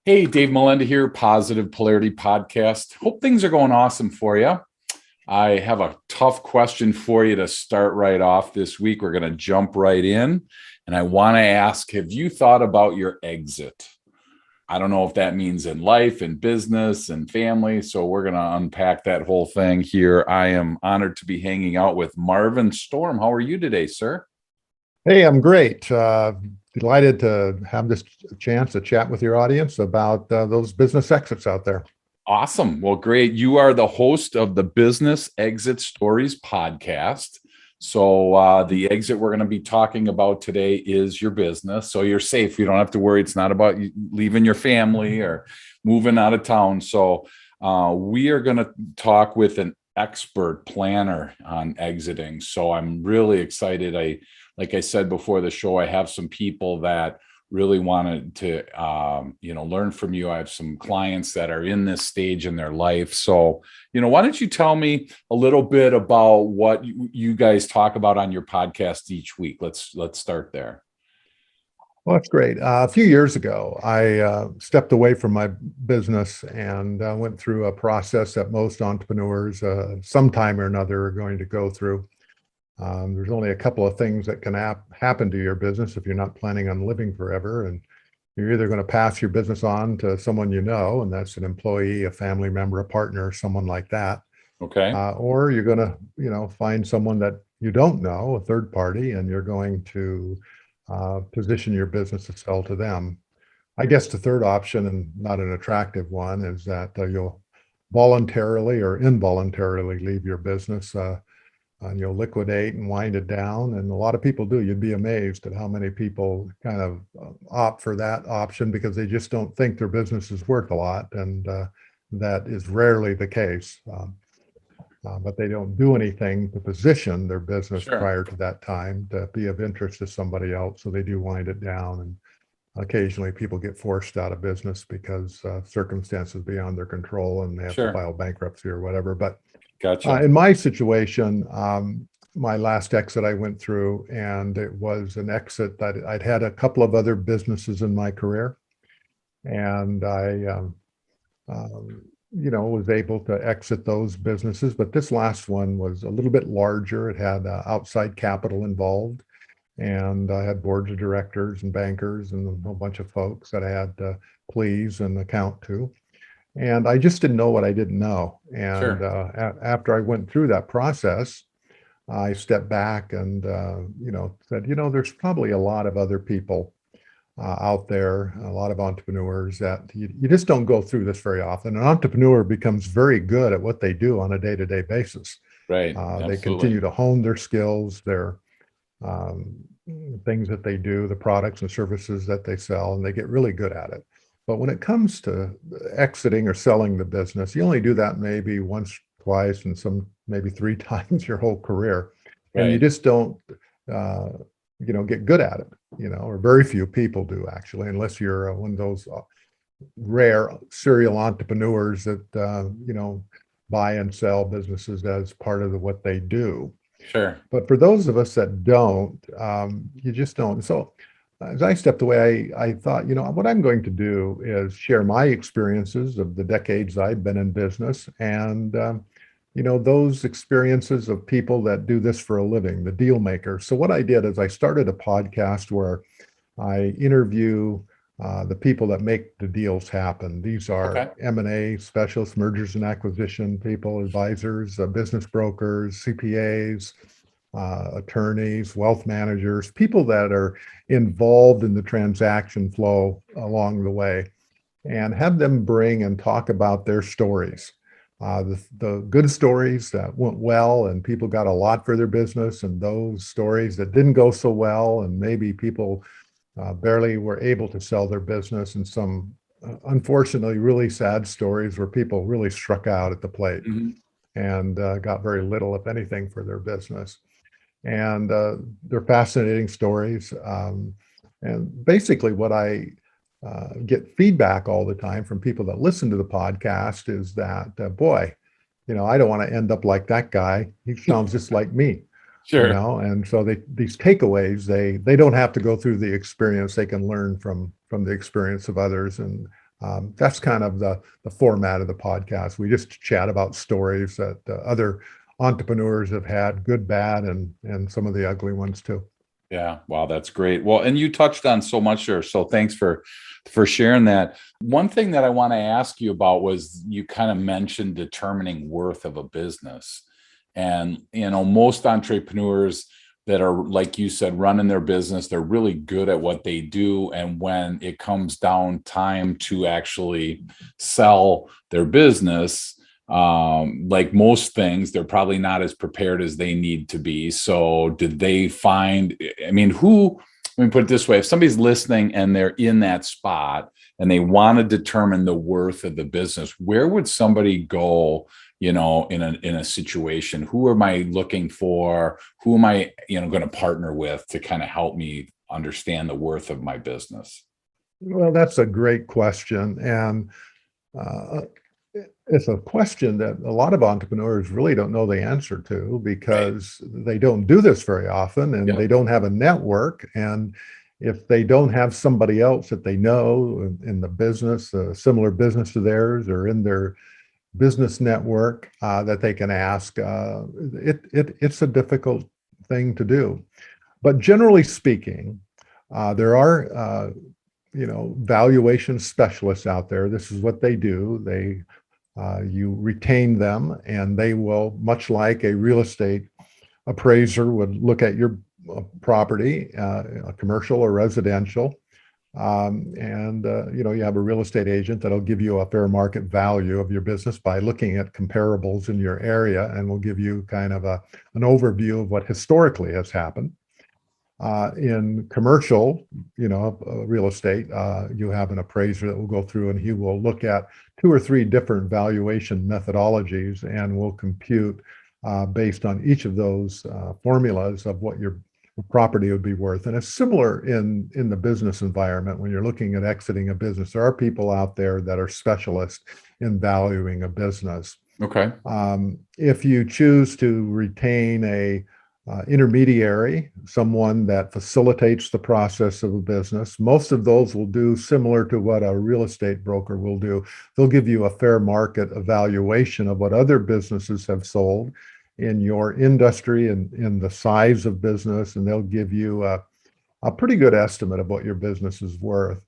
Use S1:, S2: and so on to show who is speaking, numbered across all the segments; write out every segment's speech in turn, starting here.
S1: Hey, Dave Molenda here, Positive Polarity Podcast. Hope things are going awesome for you. I have a tough question for you to start right off this week. We're going to jump right in. And I want to ask, have you thought about your exit? I don't know if that means in life, in business, and family. So we're going to unpack that whole thing here. I am honored to be hanging out with Marvin Storm. How are you today, sir?
S2: Hey, I'm great. Delighted to have this chance to chat with your audience about those business exits out there.
S1: Awesome. Well, great. You are the host of the Business Exit Stories podcast. So, the exit we're going to be talking about today is your business. So, you're safe. You don't have to worry. It's not about you leaving your family or moving out of town. So, we are going to talk with an expert planner on exiting. So, I'm really excited. Like I said before the show, I have some people that really wanted to learn from you. I have some clients that are in this stage in their life. So, why don't you tell me a little bit about what you guys talk about on your podcast each week? Let's start there.
S2: Well, that's great. A few years ago, I stepped away from my business and went through a process that most entrepreneurs, sometime or another, are going to go through. There's only a couple of things that can happen to your business if you're not planning on living forever. And you're either going to pass your business on to someone you know, and that's an employee, a family member, a partner, someone like that.
S1: Okay.
S2: Or you're going to, find someone that you don't know, a third party, and you're going to position your business to sell to them. I guess the third option, and not an attractive one, is that you'll voluntarily or involuntarily leave your business. And you'll liquidate and wind it down. And a lot of people do. You'd be amazed at how many people kind of opt for that option because they just don't think their business is worth a lot. And that is rarely the case. But they don't do anything to position their business
S1: Sure.
S2: prior to that time to be of interest to somebody else. So they do wind it down. And occasionally people get forced out of business because circumstances beyond their control and they have to
S1: Sure.
S2: file bankruptcy or whatever. But
S1: Gotcha.
S2: in my situation, my last exit I went through, and it was an exit that I'd had a couple of other businesses in my career, and I, was able to exit those businesses. But this last one was a little bit larger. It had outside capital involved, and I had boards of directors and bankers and a whole bunch of folks that I had to please and account to. And I just didn't know what I didn't know. And
S1: Sure.
S2: after I went through that process, I stepped back and, said, there's probably a lot of other people out there, a lot of entrepreneurs that you just don't go through this very often. An entrepreneur becomes very good at what they do on a day-to-day basis.
S1: Right.
S2: They
S1: Absolutely.
S2: continue to hone their skills, their um, things that they do, the products and services that they sell, and they get really good at it. But when it comes to exiting or selling the business, you only do that maybe once, twice, and some maybe three times your whole career, and you
S1: Right.
S2: just don't, uh, get good at it. Or very few people do actually, unless you're one of those rare serial entrepreneurs that buy and sell businesses as part of what they do.
S1: Sure.
S2: But for those of us that don't, you just don't. So as I stepped away, I thought, what I'm going to do is share my experiences of the decades I've been in business and, those experiences of people that do this for a living, the deal makers. So what I did is I started a podcast where I interview the people that make the deals happen. These are
S1: Okay.
S2: M&A specialists, mergers and acquisition people, advisors, business brokers, CPAs, attorneys, wealth managers, people that are involved in the transaction flow along the way, and have them bring and talk about their stories. The good stories that went well and people got a lot for their business, and those stories that didn't go so well, and maybe people barely were able to sell their business, and some unfortunately really sad stories where people really struck out at the plate
S1: Mhm.
S2: and got very little, if anything, for their business. And they're fascinating stories. And basically, what I get feedback all the time from people that listen to the podcast is that, boy, I don't want to end up like that guy. He sounds just like me.
S1: Sure.
S2: And so these takeaways, they don't have to go through the experience. They can learn from the experience of others. And That's kind of the format of the podcast. We just chat about stories that other entrepreneurs have had, good, bad, and some of the ugly ones too.
S1: Yeah. Wow. That's great. Well, and you touched on so much there. So thanks for sharing that. One thing that I want to ask you about was you kind of mentioned determining worth of a business. And, most entrepreneurs that are, like you said, running their business, they're really good at what they do. And when it comes down time to actually sell their business, like most things, they're probably not as prepared as they need to be. So did they find, let me put it this way, if somebody's listening and they're in that spot and they want to determine the worth of the business, where would somebody go, in a situation? Who am I looking for? Who am I, going to partner with to kind of help me understand the worth of my business?
S2: Well, that's a great question. And uh, it's a question that a lot of entrepreneurs really don't know the answer to because they don't do this very often and they don't have a network. And if they don't have somebody else that they know in the business, a similar business to theirs, or in their business network that they can ask, it's a difficult thing to do. But generally speaking, there are valuation specialists out there. This is what they do. You retain them, and they will, much like a real estate appraiser would look at your property, commercial or residential, and you have a real estate agent that'll give you a fair market value of your business by looking at comparables in your area, and will give you kind of an overview of what historically has happened. In commercial, real estate, you have an appraiser that will go through and he will look at 2 or 3 different valuation methodologies and will compute based on each of those formulas of what your property would be worth. And it's similar in the business environment. When you're looking at exiting a business, there are people out there that are specialists in valuing a business.
S1: Okay.
S2: If you choose to retain a intermediary, someone that facilitates the process of a business, most of those will do similar to what a real estate broker will do. They'll give you a fair market evaluation of what other businesses have sold in your industry and in the size of business, and they'll give you a pretty good estimate of what your business is worth.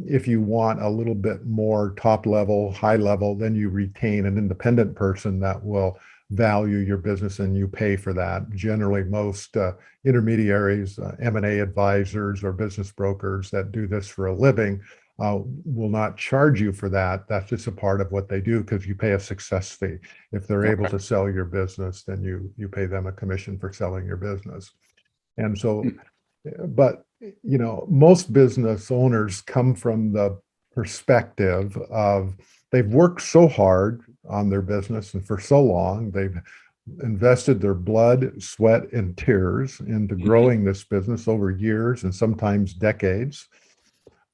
S2: If you want a little bit more top level, high level, then you retain an independent person that will value your business and you pay for that. Generally, most intermediaries, M&A advisors, or business brokers that do this for a living will not charge you for that. That's just a part of what they do because you pay a success fee. If they're able to sell your business, then you pay them a commission for selling your business. And so, but most business owners come from the perspective of they've worked so hard on their business and for so long, they've invested their blood, sweat, and tears into growing this business over years and sometimes decades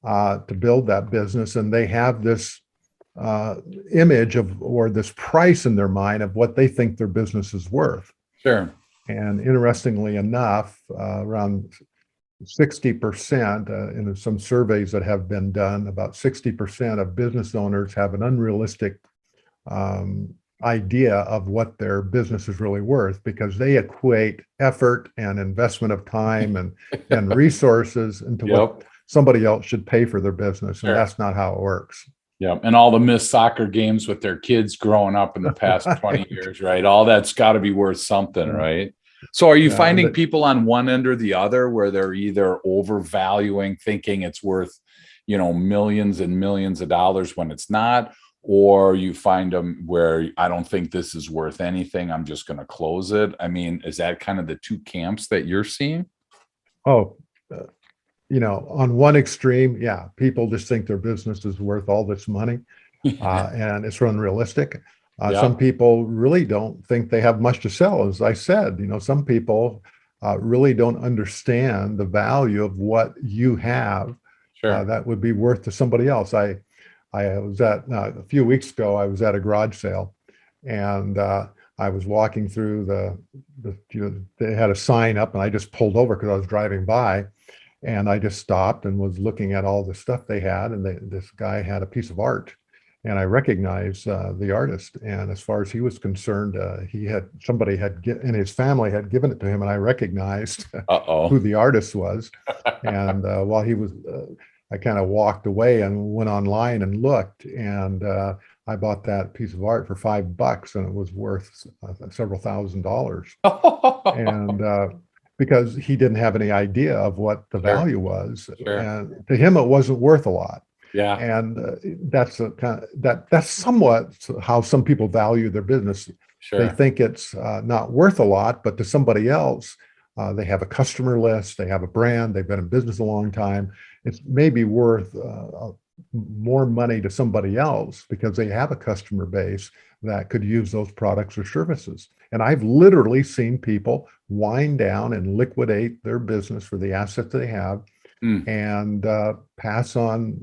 S2: to build that business. And they have this image of, or this price in their mind of what they think their business is worth.
S1: Sure.
S2: And interestingly enough, around 60%, in some surveys that have been done, about 60% of business owners have an unrealistic idea of what their business is really worth because they equate effort and investment of time and resources into what somebody else should pay for their business. And that's not how it works.
S1: Yeah. And all the missed soccer games with their kids growing up in the past 20 years, right? All that's got to be worth something, right? So are you finding people on one end or the other where they're either overvaluing, thinking it's worth, millions and millions of dollars when it's not, or you find them where I don't think this is worth anything, I'm just going to close it? I mean, is that kind of the two camps that you're seeing?
S2: Oh, on one extreme, people just think their business is worth all this money and it's unrealistic. Some people really don't think they have much to sell. As I said, some people really don't understand the value of what you have that would be worth to somebody else. I was at a few weeks ago, I was at a garage sale, and I was walking through they had a sign up, and I just pulled over because I was driving by. And I just stopped and was looking at all the stuff they had, and this guy had a piece of art, and I recognized the artist. And as far as he was concerned, somebody in his family had given it to him, and I recognized who
S1: Uh-oh.
S2: the artist was. And while he was, I kind of walked away and went online and looked, and I bought that piece of art for $5, and it was worth several $1,000s. And because he didn't have any idea of what the
S1: Sure.
S2: value was,
S1: Sure.
S2: and to him it wasn't worth a lot.
S1: Yeah.
S2: And that's that's somewhat how some people value their business. They
S1: Sure.
S2: think it's not worth a lot, but to somebody else, they have a customer list, they have a brand, they've been in business a long time. It's maybe worth more money to somebody else because they have a customer base that could use those products or services. And I've literally seen people wind down and liquidate their business for the assets they have and pass on,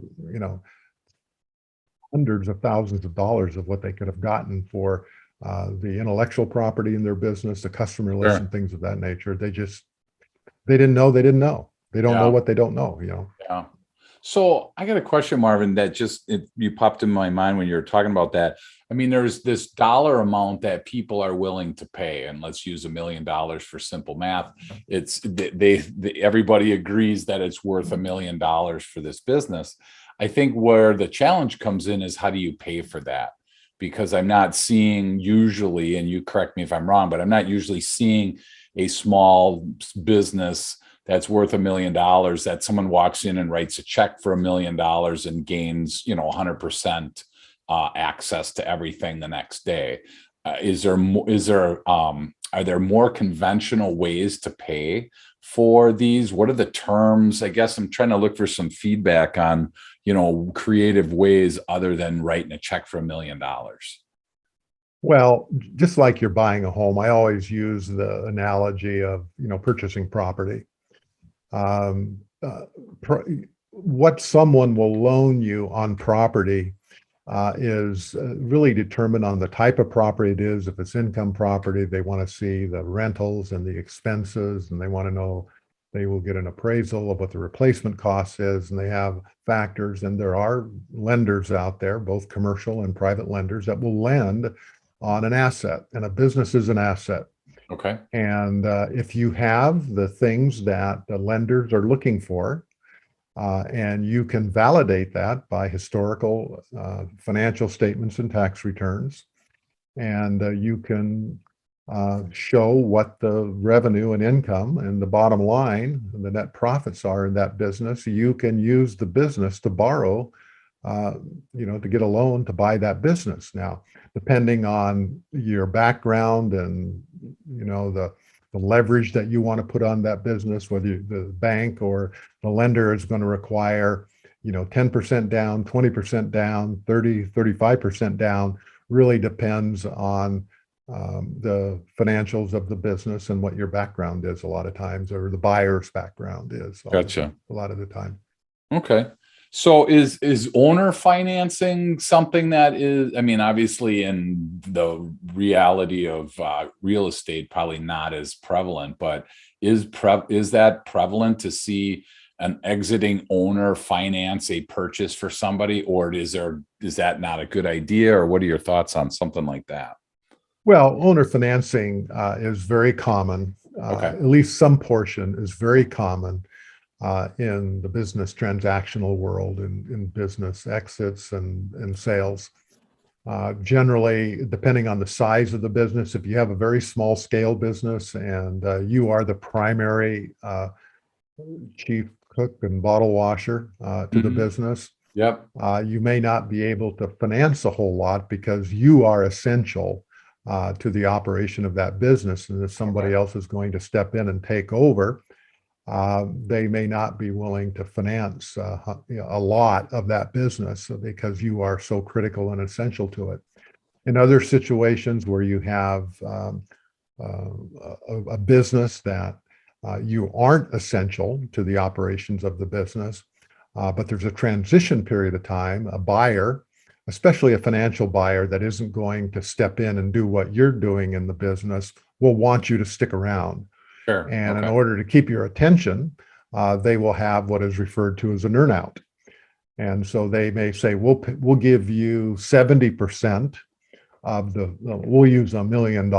S2: hundreds of thousands of dollars of what they could have gotten for the intellectual property in their business, the customer list,
S1: Sure.
S2: and things of that nature. They didn't know they didn't know. They don't know
S1: Yeah.
S2: what they don't know,
S1: Yeah. So I got a question, Marvin, that you popped in my mind when you were talking about that. I mean, there's this dollar amount that people are willing to pay, and let's use $1 million for simple math. It's everybody agrees that it's worth $1 million for this business. I think where the challenge comes in is how do you pay for that? Because I'm not seeing usually, and you correct me if I'm wrong, but I'm not usually seeing a small business that's worth $1 million that someone walks in and writes a check for $1 million and gains 100% access to everything the next day. Are there more conventional ways to pay for these? What are the terms? I guess I'm trying to look for some feedback on creative ways other than writing a check for $1 million.
S2: Well, just like you're buying a home, I always use the analogy of purchasing property. What someone will loan you on property is really determined on the type of property it is. If it's income property, they want to see the rentals and the expenses, and they want to know they will get an appraisal of what the replacement cost is, and they have factors. And there are lenders out there, both commercial and private lenders, that will lend on an asset, and a business is an asset.
S1: Okay.
S2: And if you have the things that the lenders are looking for, and you can validate that by historical financial statements and tax returns, and you can show what the revenue and income and the bottom line, the net profits are in that business, you can use the business to borrow, to get a loan to buy that business. Now, depending on your background and the leverage that you want to put on that business, whether the bank or the lender is going to require 10% down, 20% down, 35% down, really depends on the financials of the business and what your background is a lot of times, or the buyer's background is
S1: Gotcha.
S2: a lot of the time.
S1: Okay. So is owner financing something that is, I mean, obviously in the reality of real estate, probably not as prevalent, but is that prevalent to see an exiting owner finance a purchase for somebody, or is that not a good idea, or what are your thoughts on something like that?
S2: Well, owner financing is very common.
S1: Okay.
S2: At least some portion is very common in the business transactional world, in business exits and sales. Generally, depending on the size of the business, if you have a very small scale business and you are the primary chief cook and bottle washer to the business,
S1: Yep.
S2: you may not be able to finance a whole lot because you are essential to the operation of that business. And if somebody else is going to step in and take over, they may not be willing to finance a lot of that business because you are so critical and essential to it. In other situations where you have a business that you aren't essential to the operations of the business, but there's a transition period of time, a buyer, especially a financial buyer that isn't going to step in and do what you're doing in the business, will want you to stick around.
S1: Sure.
S2: And in
S1: Okay.
S2: order to keep your attention, they will have what is referred to as an earnout. And so they may say, we'll give you 70% of we'll use $1 million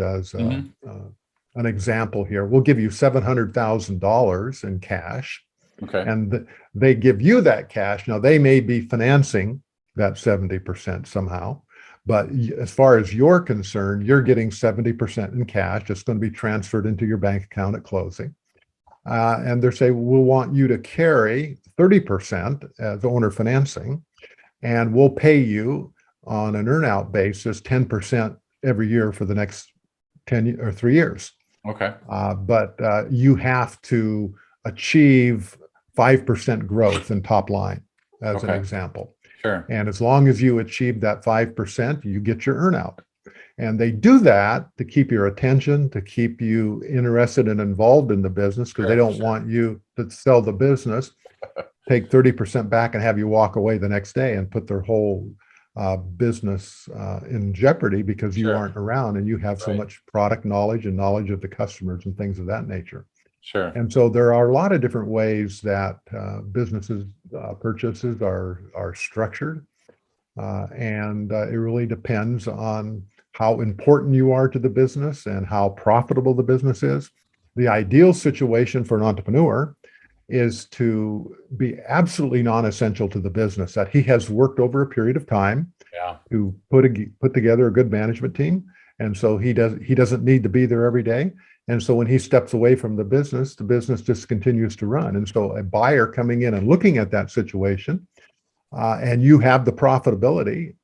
S2: as an example here. We'll give you $700,000 in cash.
S1: Okay.
S2: And they give you that cash. Now, they may be financing that 70% somehow. But as far as you're concerned, you're getting 70% in cash. It's going to be transferred into your bank account at closing. And they're saying, we'll want you to carry 30% as owner financing, and we'll pay you on an earnout basis 10% every year for the next 10 or 3 years.
S1: Okay.
S2: But you have to achieve 5% growth in top line, as an example.
S1: Sure.
S2: And as long as you achieve that 5%, you get your earnout. And they do that to keep your attention, to keep you interested and involved in the business, because they don't want you to sell the business, take 30% back and have you walk away the next day and put their whole business in jeopardy because you aren't around and you have so much product knowledge and knowledge of the customers and things of that nature.
S1: Sure.
S2: And so there are a lot of different ways that businesses purchases are structured. And it really depends on how important you are to the business and how profitable the business is. The ideal situation for an entrepreneur is to be absolutely non-essential to the business, that he has worked over a period of time to put together a good management team. And so he doesn't need to be there every day. And so when he steps away from the business just continues to run. And so a buyer coming in and looking at that situation, and you have the profitability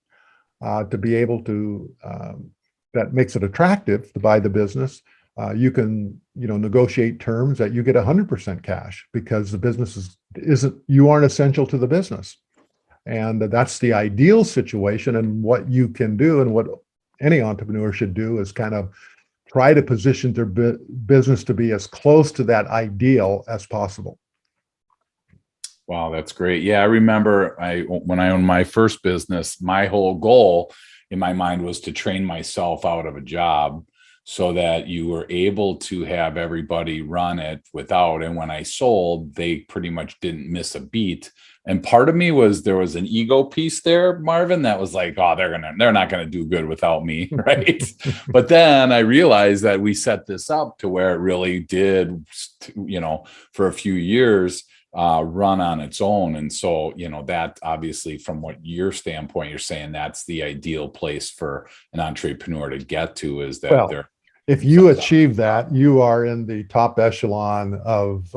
S2: to be able to, that makes it attractive to buy the business. You can, negotiate terms that you get 100% cash because the business you aren't essential to the business. And that's the ideal situation. And what you can do and what any entrepreneur should do is kind of try to position their business to be as close to that ideal as possible.
S1: Wow, that's great. Yeah, I remember when I owned my first business, my whole goal in my mind was to train myself out of a job so that you were able to have everybody run it without. And when I sold, they pretty much didn't miss a beat. And part of me there was an ego piece there, Marvin, that was like, oh, they're not going to do good without me, right? But then I realized that we set this up to where it really did, for a few years, run on its own. And so, that obviously from what your standpoint, you're saying that's the ideal place for an entrepreneur to get to, is that
S2: if you achieve that, you are in the top echelon of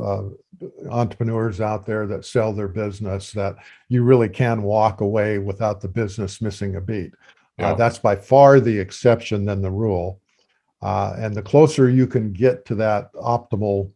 S2: entrepreneurs out there that sell their business, that you really can walk away without the business missing a beat. That's by far the exception than the rule. And the closer you can get to that optimal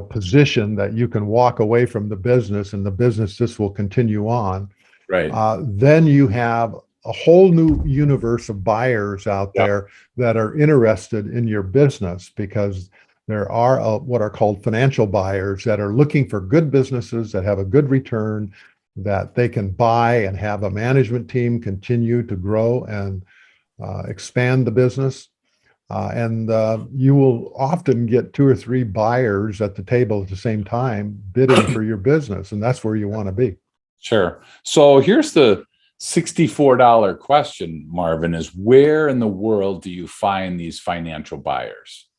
S2: position that you can walk away from the business and the business just will continue on.
S1: Right.
S2: Then you have a whole new universe of buyers out there that are interested in your business, because there are what are called financial buyers that are looking for good businesses that have a good return, that they can buy and have a management team continue to grow and expand the business. And you will often get 2 or 3 buyers at the table at the same time bidding for your business. And that's where you want to be.
S1: Sure. So here's the $64 question, Marvin, is where in the world do you find these financial buyers?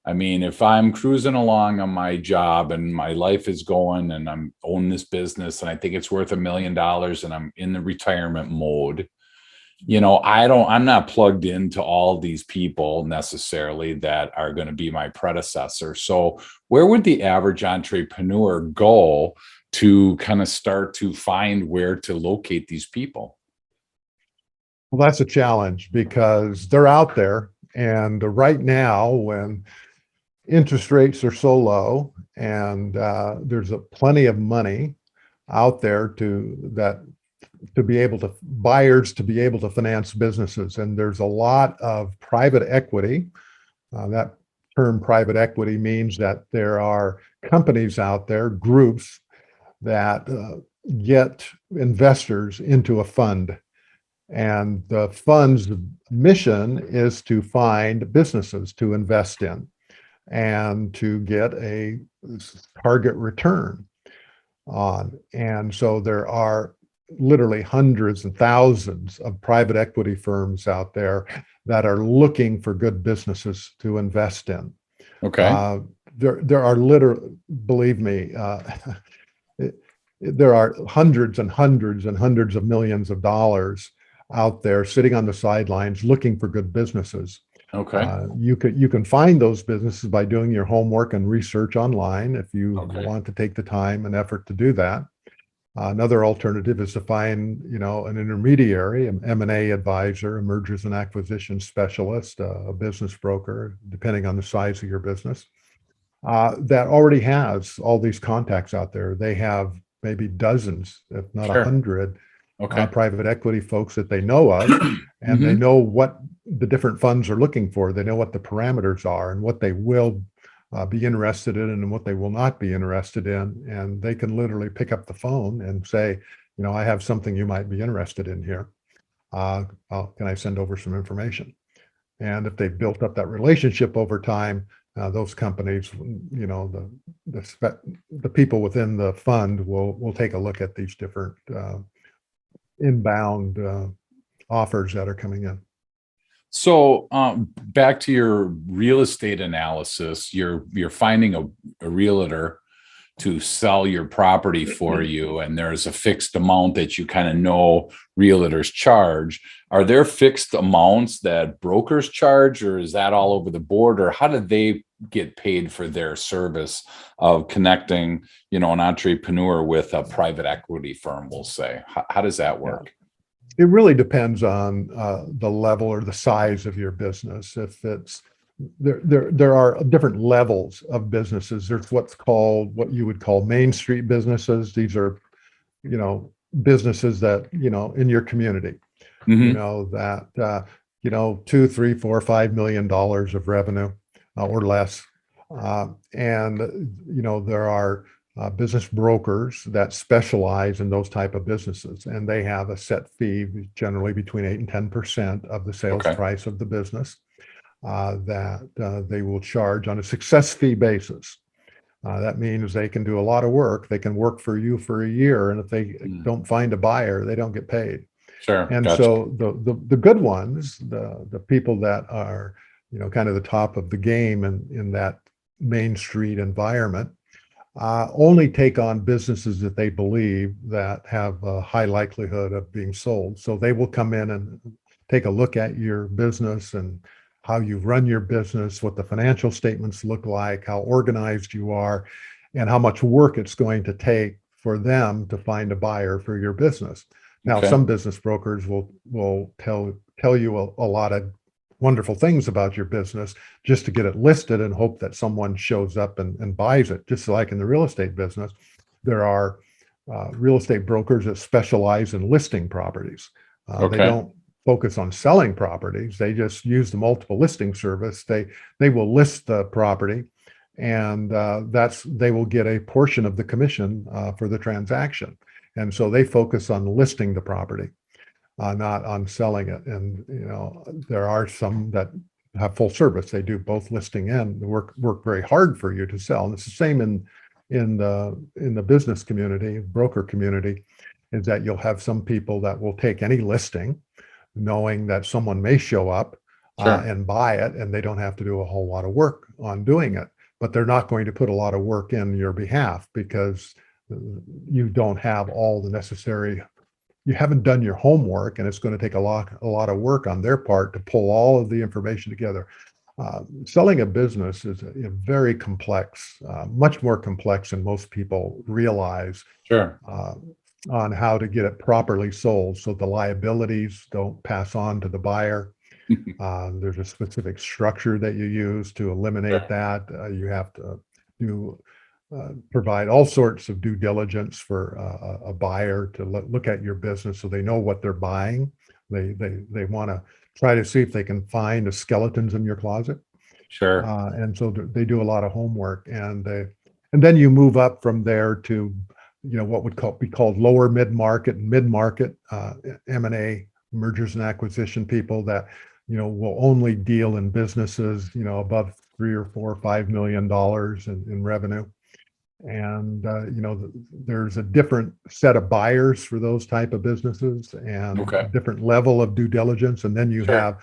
S1: I mean, if I'm cruising along on my job and my life is going and I'm own this business and I think it's worth $1 million and I'm in the retirement mode, I'm not plugged into all these people necessarily that are going to be my predecessor. So where would the average entrepreneur go to kind of start to find where to locate these people?
S2: Well, that's a challenge because they're out there. And right now, when interest rates are so low and there's plenty of money out there to be able to buyers to be able to finance businesses. And there's a lot of private equity. That term private equity means that there are companies out there, groups that get investors into a fund. And the fund's mission is to find businesses to invest in. and to get a target return on. And so there are literally hundreds and thousands of private equity firms out there that are looking for good businesses to invest in.
S1: Okay.
S2: There are literally, believe me, there are hundreds and hundreds and hundreds of millions of dollars out there sitting on the sidelines looking for good businesses.
S1: Okay.
S2: You can find those businesses by doing your homework and research online if you
S1: Okay.
S2: want to take the time and effort to do that. Another alternative is to find, an intermediary, an M&A advisor, a mergers and acquisition specialist, a business broker, depending on the size of your business, that already has all these contacts out there. They have maybe dozens, if not
S1: Sure.
S2: 100,
S1: Okay.
S2: private equity folks that they know of, and they know what the different funds are looking for. They know what the parameters are and what they will be interested in and what they will not be interested in. And they can literally pick up the phone and say, I have something you might be interested in here. Can I send over some information? And if they've built up that relationship over time, those companies, the people within the fund will take a look at these different inbound offers that are coming in.
S1: So back to your real estate analysis, you're finding a realtor to sell your property for you, and there's a fixed amount that you kind of know realtors charge. Are there fixed amounts that brokers charge, or is that all over the board, or how do they get paid for their service of connecting, an entrepreneur with a private equity firm, we'll say? How does that work?
S2: It really depends on the level or the size of your business. If it's there are different levels of businesses. There's what you would call Main Street businesses. These are, businesses that, in your community, that, $2, $3, $4, $5 million of revenue or less. And, there are business brokers that specialize in those type of businesses, and they have a set fee, generally between 8 and 10% of the sales price of the business, that they will charge on a success fee basis. That means they can do a lot of work. They can work for you for a year, and if they don't find a buyer, they don't get paid.
S1: Sure.
S2: And
S1: Gotcha.
S2: so the good ones, the people that are, kind of the top of the game in that Main Street environment, only take on businesses that they believe that have a high likelihood of being sold. So they will come in and take a look at your business and how you run your business, what the financial statements look like, how organized you are, and how much work it's going to take for them to find a buyer for your business. Now, some business brokers will tell you a lot of wonderful things about your business just to get it listed and hope that someone shows up and buys it. Just like in the real estate business, there are real estate brokers that specialize in listing properties. They don't focus on selling properties. They just use the multiple listing service. They will list the property, and they will get a portion of the commission for the transaction. And so they focus on listing the property, not on selling it. And there are some that have full service. They do both listing and work very hard for you to sell. And it's the same in the business community, broker community, is that you'll have some people that will take any listing, knowing that someone may show up and buy it, and they don't have to do a whole lot of work on doing it. But they're not going to put a lot of work in your behalf because you don't have all the necessary. You haven't done your homework, and it's going to take a lot of work on their part to pull all of the information together. Selling a business is a very complex, much more complex than most people realize. On how to get it properly sold so the liabilities don't pass on to the buyer. There's a specific structure that you use to eliminate that. You have to provide all sorts of due diligence for a buyer to look at your business so they know what they're buying. They want to try to see if they can find the skeletons in your closet. And so they do a lot of homework, and then you move up from there to what would be called lower mid-market and mid-market M&A, mergers and acquisition people that will only deal in businesses above $3 or $4 or $5 million in revenue. And there's a different set of buyers for those type of businesses and
S1: Okay.
S2: different level of due diligence. And then you
S1: Sure.
S2: have,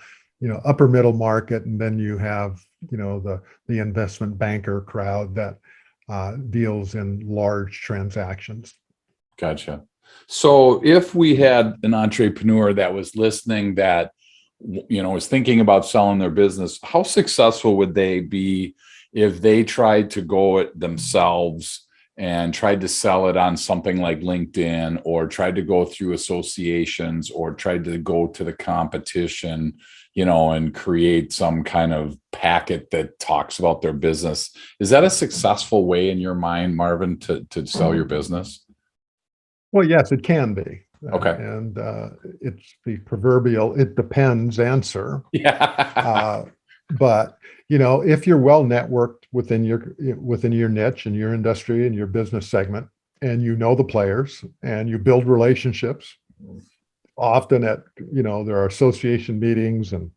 S2: upper middle market, and then you have, the investment banker crowd that deals in large transactions.
S1: Gotcha. So if we had an entrepreneur that was listening that, was thinking about selling their business, how successful would they be if they tried to go it themselves and tried to sell it on something like LinkedIn, or tried to go through associations, or tried to go to the competition, and create some kind of packet that talks about their business? Is that a successful way in your mind, Marvin, to sell your business?
S2: Well, yes, it can be.
S1: Okay.
S2: And it's the proverbial "it depends" answer.
S1: Yeah.
S2: But if you're well networked within your niche and your industry and your business segment, and the players, and you build relationships, often at there are association meetings and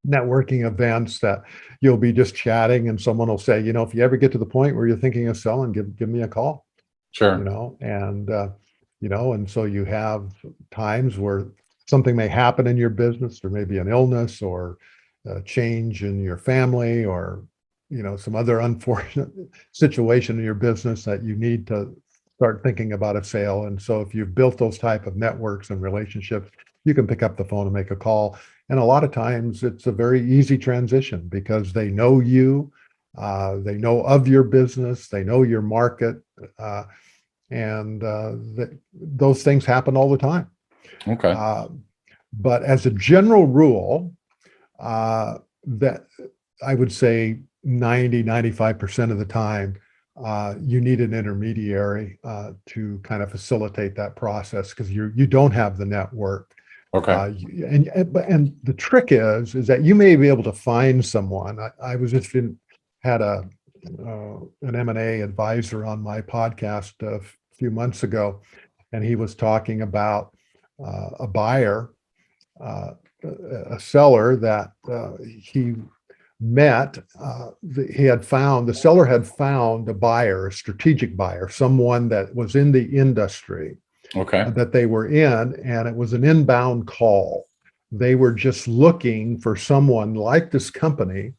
S2: networking events that you'll be just chatting, and someone will say, if you ever get to the point where you're thinking of selling, give me a call.
S1: Sure.
S2: And so you have times where something may happen in your business, or maybe an illness, or a change in your family, or some other unfortunate situation in your business that you need to start thinking about a sale. And so if you've built those type of networks and relationships, you can pick up the phone and make a call. And a lot of times it's a very easy transition because they know you, they know of your business, they know your market, and those things happen all the time.
S1: Okay.
S2: But as a general rule, that I would say 95% of the time, you need an intermediary to kind of facilitate that process, because you don't have the network.
S1: Okay.
S2: And the trick is that you may be able to find someone. I was just had an M&A advisor on my podcast a few months ago, and he was talking about a buyer, a seller that he met. The seller had found a buyer, a strategic buyer, someone that was in the industry that they were in, and it was an inbound call. They were just looking for someone like this company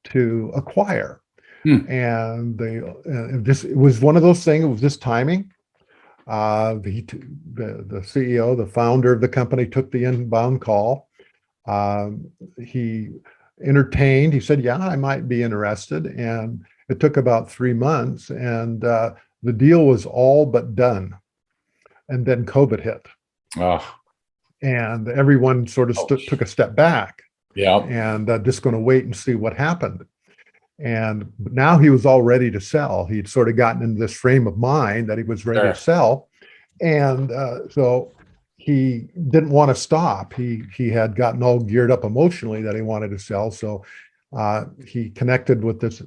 S2: to acquire. And it was one of those things. It was just timing. The CEO, the founder of the company, took the inbound call. He entertained. He said, "Yeah, I might be interested." And it took about 3 months, and the deal was all but done. And then COVID hit. And everyone sort of took a step back.
S1: Yeah.
S2: And just going to wait and see what happened. And now he was all ready to sell. He'd sort of gotten into this frame of mind that he was ready to sell. And so he didn't want to stop. He had gotten all geared up emotionally that he wanted to sell. So he connected with this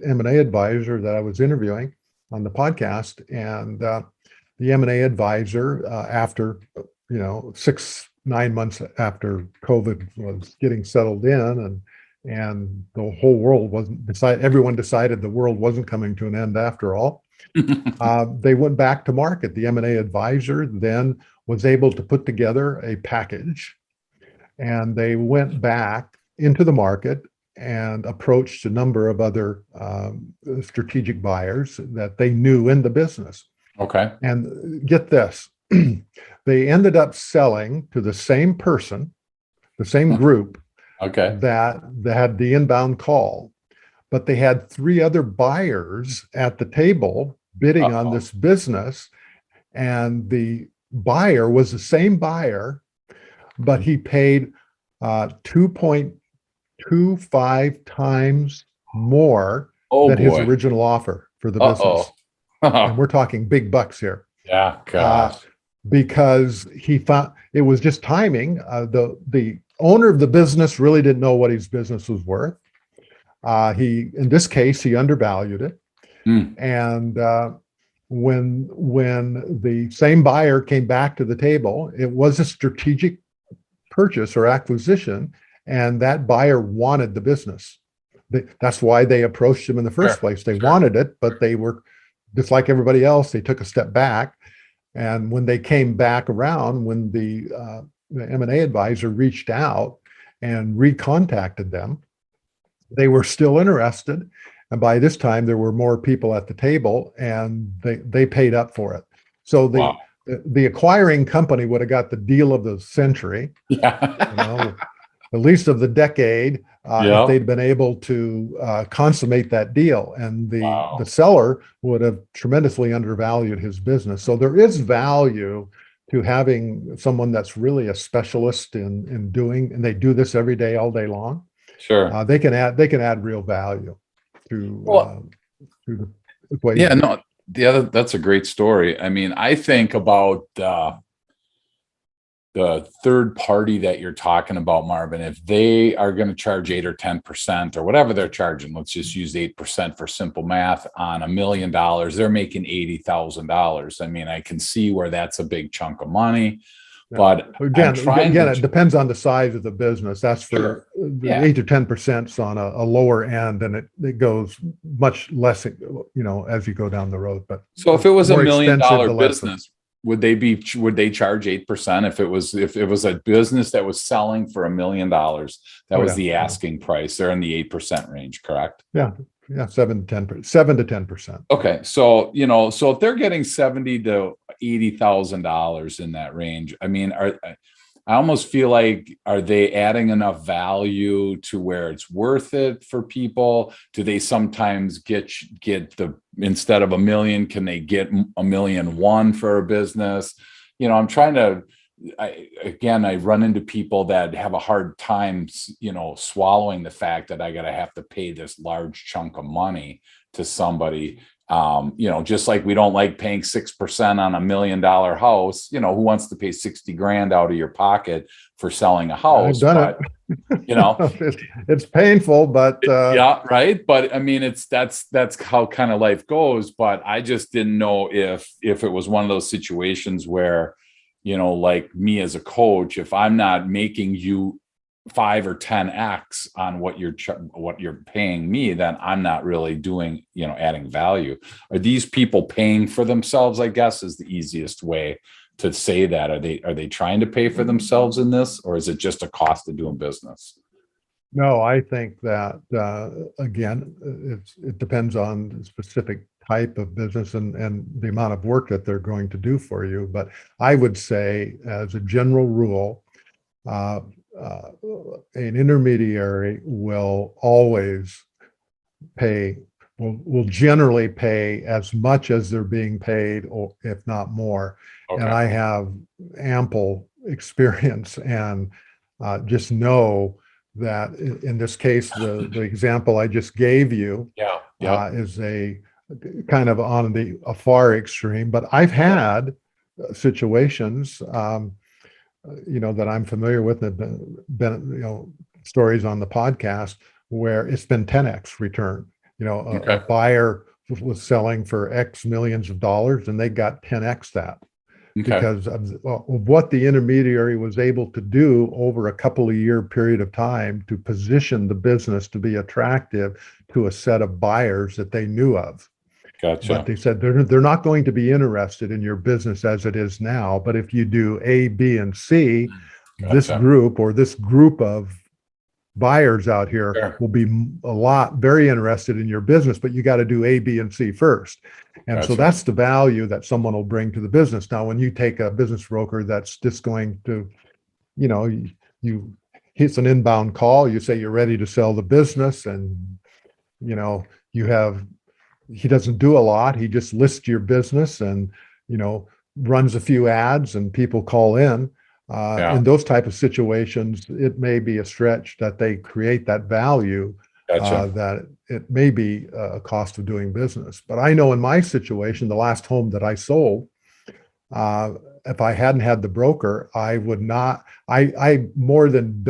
S2: M&A advisor that I was interviewing on the podcast. And the M&A advisor, after 6-9 months after COVID was getting settled in, and the whole world everyone decided the world wasn't coming to an end after all. They went back to market. The M&A advisor then was able to put together a package, and they went back into the market and approached a number of other strategic buyers that they knew in the business.
S1: Okay.
S2: And get this, they ended up selling to the same person, the same group, that had the inbound call, but they had 3 other buyers at the table bidding on this business, and the buyer was the same buyer, but he paid 2.25 times more than his original offer for the business. And we're talking big bucks here.
S1: Yeah, gosh.
S2: Because he thought it was just timing. The owner of the business really didn't know what his business was worth. In this case, he undervalued it. And when the same buyer came back to the table, it was a strategic purchase or acquisition, and that buyer wanted the business. that's why they approached him in the first place. They wanted it, but they were just like everybody else. They took a step back. And when they came back around, when the M&A advisor reached out and recontacted them, they were still interested. And by this time, there were more people at the table, and they paid up for it. So the acquiring company would have got the deal of the century, at least of the decade, if they'd been able to consummate that deal. And the seller would have tremendously undervalued his business. So there is value to having someone that's really a specialist in doing, and they do this every day, all day long.
S1: Sure.
S2: They can add real value to the equation.
S1: Yeah, no, that's a great story. I mean, I think about the third party that you're talking about, Marvin. If they are going to charge 8 or 10% or whatever they're charging, let's just use 8% for simple math on $1 million, they're making $80,000. I mean, I can see where that's a big chunk of money. But
S2: again, it depends on the size of the business. That's for 8 to 10% on a lower end, and it goes much less, as you go down the road. But
S1: so if it was $1 million business, would they charge 8% if it was a business that was selling for $1 million? That was the asking price. They're in the 8% range, correct?
S2: Yeah. 7 to 10%.
S1: Okay, so so if they're getting $70,000 to $80,000 in that range, I mean, I almost feel like, are they adding enough value to where it's worth it for people? Do they sometimes get instead of $1 million, can they get $1.1 million for a business? I'm trying to. I run into people that have a hard time, swallowing the fact that I have to pay this large chunk of money to somebody. Just like we don't like paying 6% on $1 million house. Who wants to pay $60,000 out of your pocket for selling a house?
S2: I've done it. It's painful, but
S1: yeah, right. But I mean, that's how kind of life goes. But I just didn't know if it was one of those situations where, like me as a coach, if I'm not making you 5 or 10x on what you're paying me, then I'm not really doing, adding value. Are these people paying for themselves? I guess is the easiest way to say that. Are they trying to pay for themselves in this, or is it just a cost of doing business?
S2: No, I think that again, it depends on the specific type of business and the amount of work that they're going to do for you. But I would say, as a general rule, an intermediary will always will generally pay as much as they're being paid, or if not more. Okay. And I have ample experience and just know that in this case, the example I just gave you is a kind of on a far extreme, but I've had situations, that I'm familiar with, that have been, stories on the podcast where it's been 10x return. A buyer was selling for X millions of dollars and they got 10x that. Because of what the intermediary was able to do over a couple of year period of time to position the business to be attractive to a set of buyers that they knew of.
S1: Gotcha.
S2: But they said they're not going to be interested in your business as it is now. But if you do A, B, and C, this group of buyers out here will be very interested in your business, but you got to do A, B, and C first. And so that's the value that someone will bring to the business. Now, when you take a business broker that's just going to, it's an inbound call, you say you're ready to sell the business, and, he doesn't do a lot. He just lists your business and, runs a few ads and people call in. In those type of situations, it may be a stretch that they create that value, that it may be a cost of doing business. But I know in my situation, the last home that I sold, if I hadn't had the broker, I would not, I more than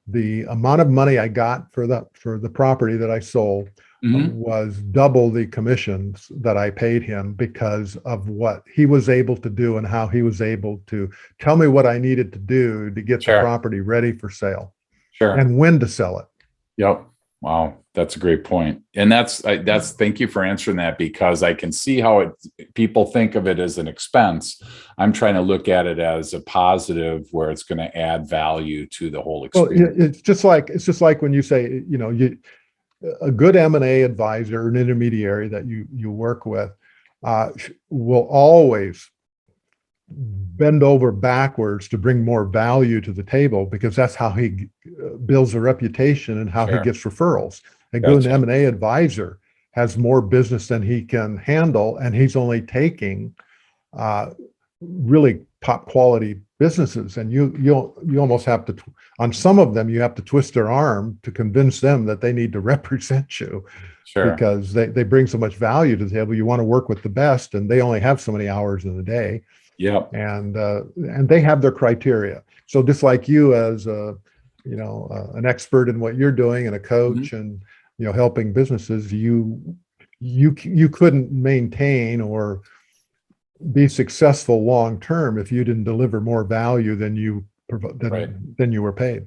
S2: the amount of money I got for the property that I sold was double the commissions that I paid him, because of what he was able to do and how he was able to tell me what I needed to do to get the property ready for sale and when to sell it.
S1: Yep. Wow, that's a great point. And that's thank you for answering that, because I can see how people think of it as an expense. I'm trying to look at it as a positive where it's going to add value to the whole
S2: Well,
S1: experience.
S2: it's just like when you say, a good M&A advisor or an intermediary that you work with will always bend over backwards to bring more value to the table, because that's how he builds a reputation and how he
S1: Sure.
S2: gets referrals. A good
S1: Gotcha.
S2: M&A advisor has more business than he can handle, and he's only taking uh, really top quality businesses. And you almost have to, on some of them, you have to twist their arm to convince them that they need to represent you,
S1: Sure.
S2: because they bring so much value to the table. You want to work with the best, and they only have so many hours in the day,
S1: Yep.
S2: and they have their criteria. So just like you, as an expert in what you're doing and a
S1: Mhm.
S2: coach, and helping businesses, you couldn't maintain or be successful long term if you didn't deliver more value than
S1: Right.
S2: than you were paid.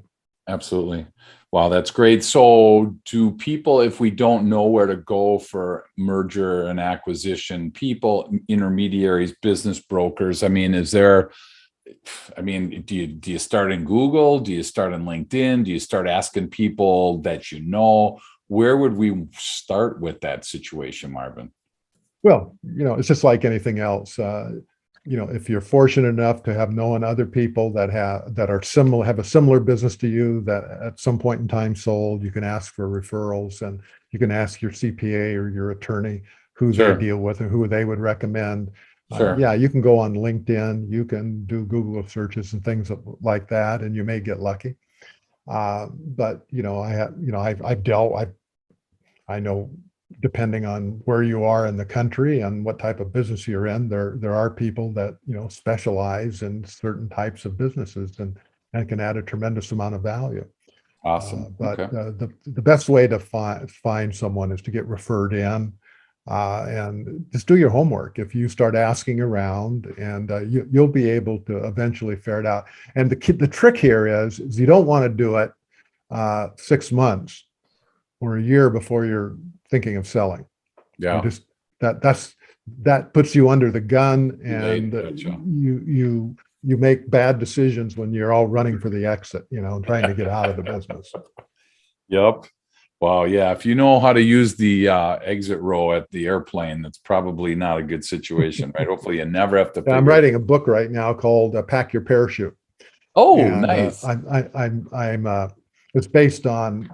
S1: Absolutely. Wow, that's great. So, do people, if we don't know where to go for merger and acquisition, people, intermediaries, business brokers, I mean, do you start in Google? Do you start in LinkedIn? Do you start asking people that you know? Where would we start with that situation, Marvin?
S2: Well, it's just like anything else. If you're fortunate enough to have known other people that are similar, have a similar business to you that at some point in time sold, you can ask for referrals, and you can ask your CPA or your attorney who they
S1: Sure.
S2: deal with and who they would recommend.
S1: Sure.
S2: Yeah, you can go on LinkedIn, you can do Google searches and things like that, and you may get lucky. But I have, I know, depending on where you are in the country and what type of business you're in, there are people that specialize in certain types of businesses, and can add a tremendous amount of value.
S1: Awesome.
S2: But
S1: Okay.
S2: the best way to find someone is to get referred in, and just do your homework. If you start asking around, and you'll be able to eventually ferret out. And the trick here is you don't want to do it 6 months or a year before you're thinking of selling. You
S1: Yeah.
S2: just that puts you under the gun,
S1: Right.
S2: and
S1: Gotcha.
S2: you make bad decisions when you're all running for the exit, trying to get out of the business.
S1: Yep. Wow. Yeah. If you know how to use the exit row at the airplane, that's probably not a good situation, right? Hopefully, you never have to
S2: I'm
S1: figure it.
S2: writing a book right now called "Pack Your Parachute,"
S1: Oh,
S2: and
S1: nice.
S2: I'm it's based on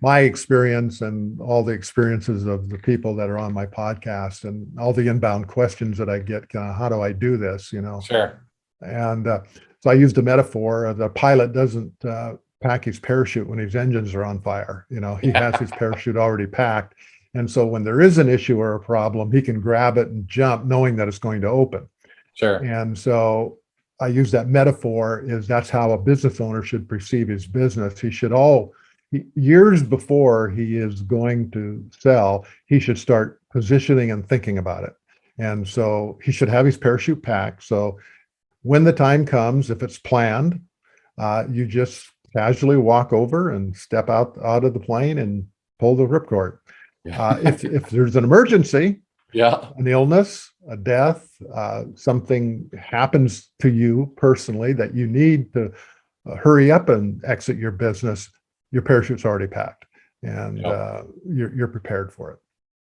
S2: my experience and all the experiences of the people that are on my podcast, and all the inbound questions that I get. How do I do this?
S1: Sure.
S2: And so I used a metaphor. The pilot doesn't pack his parachute when his engines are on fire. He has his parachute already packed. And so when there is an issue or a problem, he can grab it and jump, knowing that it's going to open.
S1: Sure.
S2: And so I use that metaphor, is that's how a business owner should perceive his business. Years before he is going to sell, he should start positioning and thinking about it. And so he should have his parachute packed. So when the time comes, if it's planned, you just casually walk over and step out of the plane and pull the ripcord.
S1: Yeah.
S2: If there's an emergency,
S1: Yeah.
S2: an illness, a death, something happens to you personally that you need to hurry up and exit your business, your parachute's already packed, and
S1: Yep.
S2: you're prepared for it.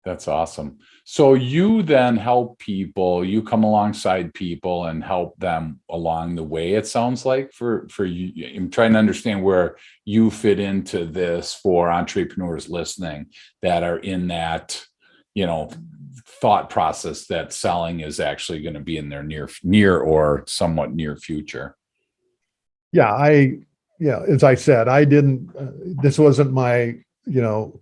S1: That's awesome. So you then help people, you come alongside people and help them along the way, it sounds like, for you. I'm trying to understand where you fit into this for entrepreneurs listening that are in that, you know, thought process that selling is actually going to be in their near or somewhat near future.
S2: Yeah, as I said, I didn't. This wasn't my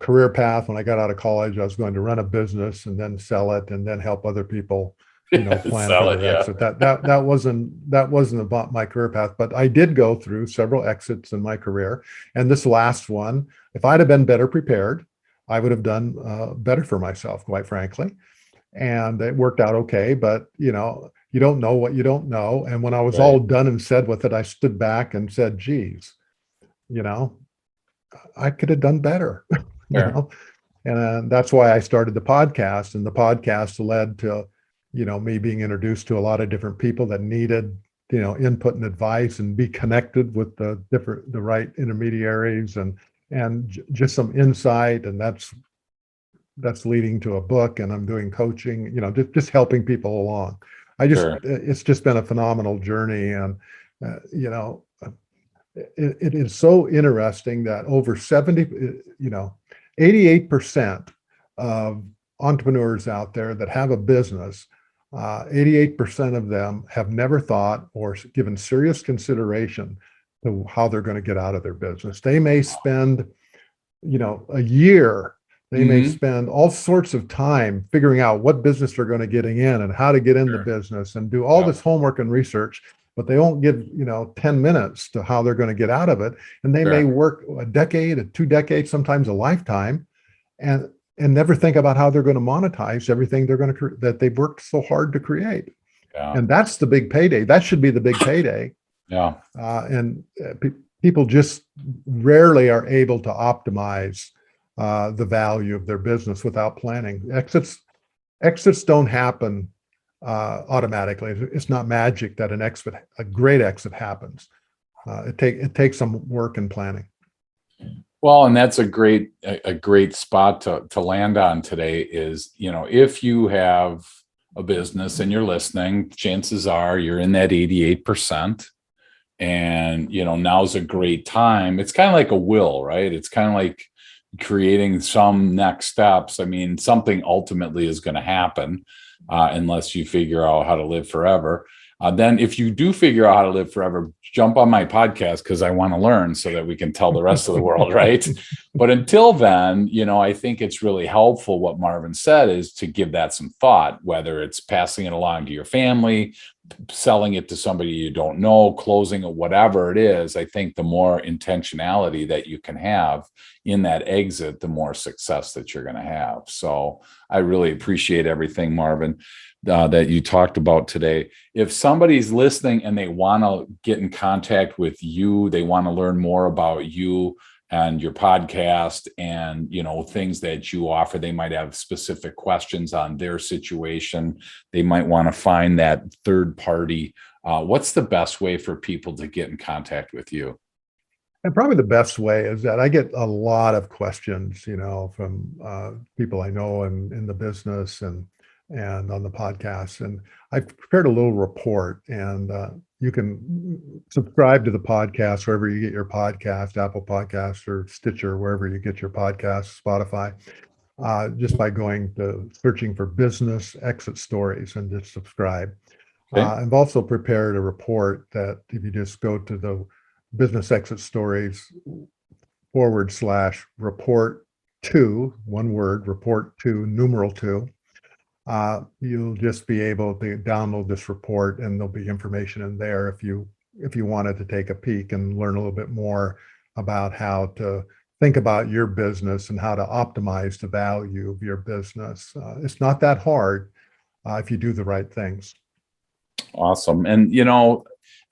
S2: career path. When I got out of college, I was going to run a business and then sell it, and then help other people plan for
S1: Sell it,
S2: their
S1: yeah.
S2: exit. That wasn't about my career path. But I did go through several exits in my career, and this last one, if I'd have been better prepared, I would have done better for myself, quite frankly. And it worked out okay. But you don't know what you don't know. And when I was all
S1: Right.
S2: done and said with it, I stood back and said, geez, you know I could have done better,
S1: Sure.
S2: and that's why I started the podcast, and the podcast led to, me being introduced to a lot of different people that needed, input and advice, and be connected with the right intermediaries, and just some insight, and that's leading to a book, and I'm doing coaching, just helping people along.
S1: Sure.
S2: It's just been a phenomenal journey. And, uh, you know, it is so interesting that over 88% of entrepreneurs out there that have a business, 88% of them have never thought or given serious consideration to how they're going to get out of their business. They may spend, a year. They may
S1: Hmm.
S2: spend all sorts of time figuring out what business they're going to get in and how to get in the
S1: Sure.
S2: business and do all
S1: Yep.
S2: this homework and research, but they won't give, 10 minutes to how they're going to get out of it. And they may
S1: Sure.
S2: work a decade, 2 decades, sometimes a lifetime, and never think about how they're going to monetize everything that they've worked so hard to create.
S1: Yeah.
S2: And that's the big payday. That should be the big payday.
S1: Yeah.
S2: And people just rarely are able to optimize the value of their business without planning. Exits don't happen automatically. It's not magic that a great exit happens. It takes some work and planning.
S1: Well, and that's a great spot to land on today is, if you have a business and you're listening, chances are you're in that 88%. And, now's a great time. It's kind of like a will, right? It's kind of like creating some next steps. I mean, something ultimately is going to happen unless you figure out how to live forever. Then if you do figure out how to live forever, jump on my podcast because I want to learn so that we can tell the rest of the world, right? But until then, I think it's really helpful what Marvin said is to give that some thought, whether it's passing it along to your family, selling it to somebody you don't know, closing it, whatever it is. I think the more intentionality that you can have in that exit, the more success that you're going to have. So I really appreciate everything, Marvin, that you talked about today. If somebody's listening and they want to get in contact with you, they want to learn more about you and your podcast and, things that you offer, they might have specific questions on their situation. They might want to find that third party. What's the best way for people to get in contact with you?
S2: And probably the best way is that I get a lot of questions, from people I know in the business and on the podcast. And I've prepared a little report, and you can subscribe to the podcast wherever you get your podcast, Apple Podcasts or Stitcher, wherever you get your podcasts, Spotify, just by searching for business exit stories and just subscribe.
S1: Okay.
S2: I've also prepared a report that if you just go to the business exit stories /report 2, one word, report 2, numeral 2, you'll just be able to download this report, and there'll be information in there if you wanted to take a peek and learn a little bit more about how to think about your business and how to optimize the value of your business. It's not that hard if you do the right things.
S1: Awesome. And,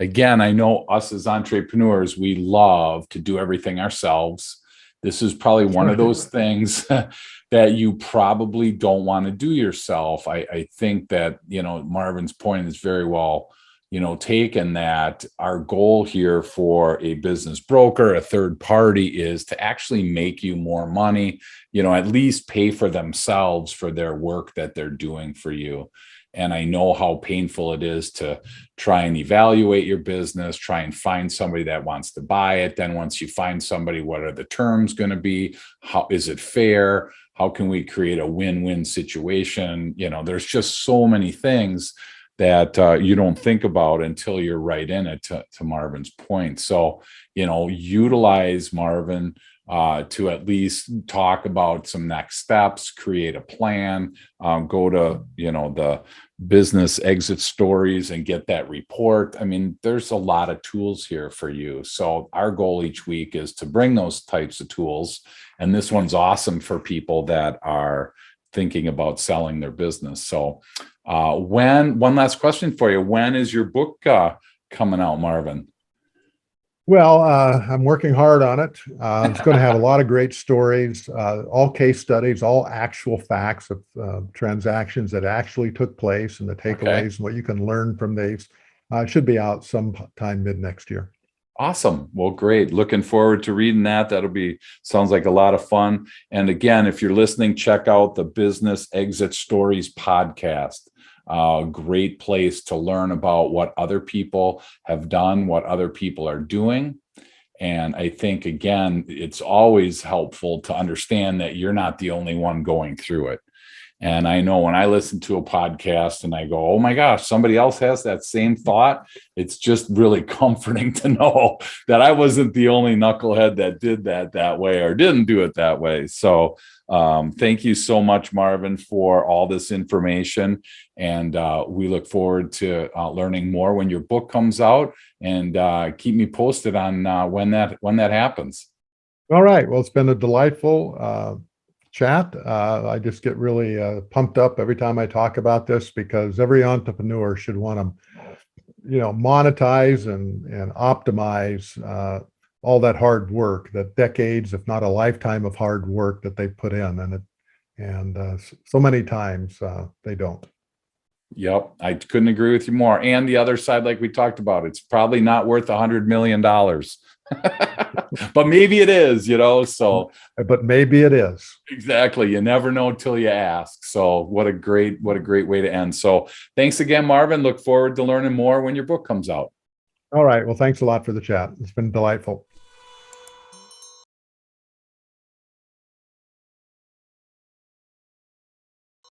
S1: again, I know us as entrepreneurs, we love to do everything ourselves. This is probably one of those things that you probably don't want to do yourself. I think that, Marvin's point is very well, taken, that our goal here for a business broker, a third party, is to actually make you more money, at least pay for themselves for their work that they're doing for you. And I know how painful it is to try and evaluate your business, try and find somebody that wants to buy it. Then once you find somebody, what are the terms going to be? How is it fair? How can we create a win-win situation? There's just so many things that you don't think about until you're right in it, to Marvin's point. So, utilize Marvin to at least talk about some next steps, create a plan, go to, the business exit stories and get that report. I mean, there's a lot of tools here for you. So our goal each week is to bring those types of tools. And this one's awesome for people that are thinking about selling their business. So one last question for you. When is your book coming out, Marvin?
S2: Well, I'm working hard on it. It's going to have a lot of great stories, all case studies, all actual facts of transactions that actually took place and the
S1: Okay.
S2: takeaways and what you can learn from these. It should be out sometime mid next year.
S1: Awesome. Well, great. Looking forward to reading that. Sounds like a lot of fun. And again, if you're listening, check out the Business Exit Stories podcast. Great place to learn about what other people have done, what other people are doing. And I think, again, it's always helpful to understand that you're not the only one going through it. And I know when I listen to a podcast and I go, oh my gosh, somebody else has that same thought, it's just really comforting to know that I wasn't the only knucklehead that did that way or didn't do it that way. So thank you so much, Marvin, for all this information. And we look forward to learning more when your book comes out, and keep me posted on when that happens.
S2: All right. Well, it's been a delightful chat. I just get really pumped up every time I talk about this, because every entrepreneur should want to, monetize and optimize all that hard work, that decades, if not a lifetime of hard work that they put in, and so many times they don't.
S1: Yep, I couldn't agree with you more. And the other side, like we talked about, it's probably not worth $100 million. But maybe it is, so.
S2: But maybe it is.
S1: Exactly. You never know until you ask. So what a great way to end. So thanks again, Marvin. Look forward to learning more when your book comes out.
S2: All right. Well, thanks a lot for the chat. It's been delightful.